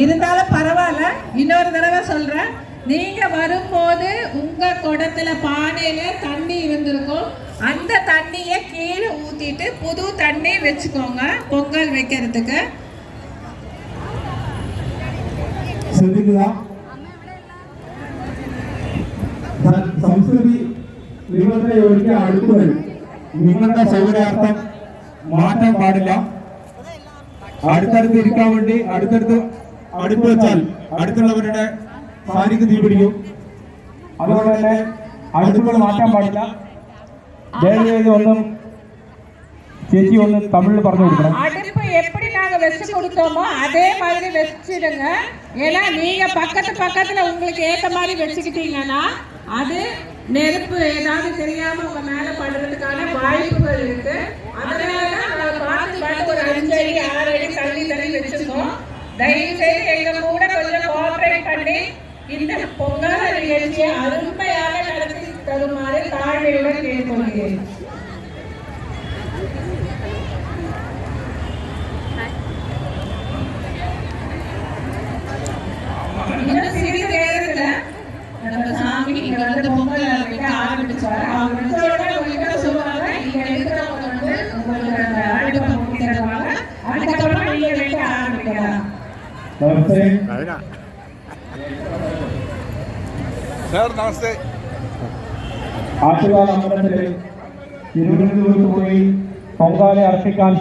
இருந்தாலும் பரவாயில்ல, இன்னொரு தடவை சொல்றேன். நீங்க வரும்போது உங்க குடத்துல பானையில தண்ணி இருந்திருக்கும். அந்த தண்ணியை கீழே ஊத்திட்டு புது தண்ணி வச்சுக்கோங்க பொங்கல் வைக்கிறதுக்கு. സംസ്കൃതി നിങ്ങളുടെ യോജിക്ക് അടുത്ത് വരും. നിങ്ങളുടെ സൗകര്യാർത്ഥം മാറ്റാൻ പാടില്ല. അടുത്തടുത്ത് ഇരിക്കാൻ വേണ്ടി അടുത്തടുത്ത് അടുപ്പ് വെച്ചാൽ അടുത്തുള്ളവരുടെ സാരിക്ക് തീ പിടിക്കും. അതുകൊണ്ട് തന്നെ അടുപ്പുകൾ മാറ്റാൻ പാടില്ല. ദയവേത് ഒന്നും ചേച്ചി ഒന്ന് തമിഴിൽ പറഞ്ഞു കൊടുക്കണം. அடுப்பு எப்படி நாங்க வெச்சு கொடுத்தோமோ அதே மாதிரி வெச்சிடுங்க. ஏன்னா நீங்க பக்கத்துல உங்களுக்கு ஏத்த மாதிரி வெச்சுக்கிட்டீங்கன்னா அது நெருப்பு ஏதாவது தெரியாம உங்க மேல படுறதுக்கான வாய்ப்புகள் இருக்கு. அதனால நாங்க பார்த்து ஒரு 5 அடி 6 அடி தள்ளி வச்சிருக்கோம். தயவு செய்து எங்க கூட கொஞ்சம் கோஆபரேட் பண்ணி இந்த பொங்கல் நிகழ்ச்சியை அருமையாக நடத்தி தருமாறு தாழ்மையுடன் கேட்டுக்கொள்கிறேன். இன்னும் சிறிது நேரத்துல நம்ம சாமி இங்க வந்து பொங்கல் வைக்க ஆரம்பிச்சாரு. அவங்க உங்களுக்கு சொல்லுவாங்க, இங்க இருக்கிறவங்க வந்து உங்களுக்கு அந்த அடுப்பை மூட்டி தருவாங்க. அதுக்கப்புறம் நீங்க வைக்க ஆரம்பிக்கலாம். சார் நமஸ்தே. ആശീർവാദ അമ്പലത്തിൽ തിരുവനന്തപുരത്ത് പോയി പൊങ്കാല അർപ്പിക്കാൻ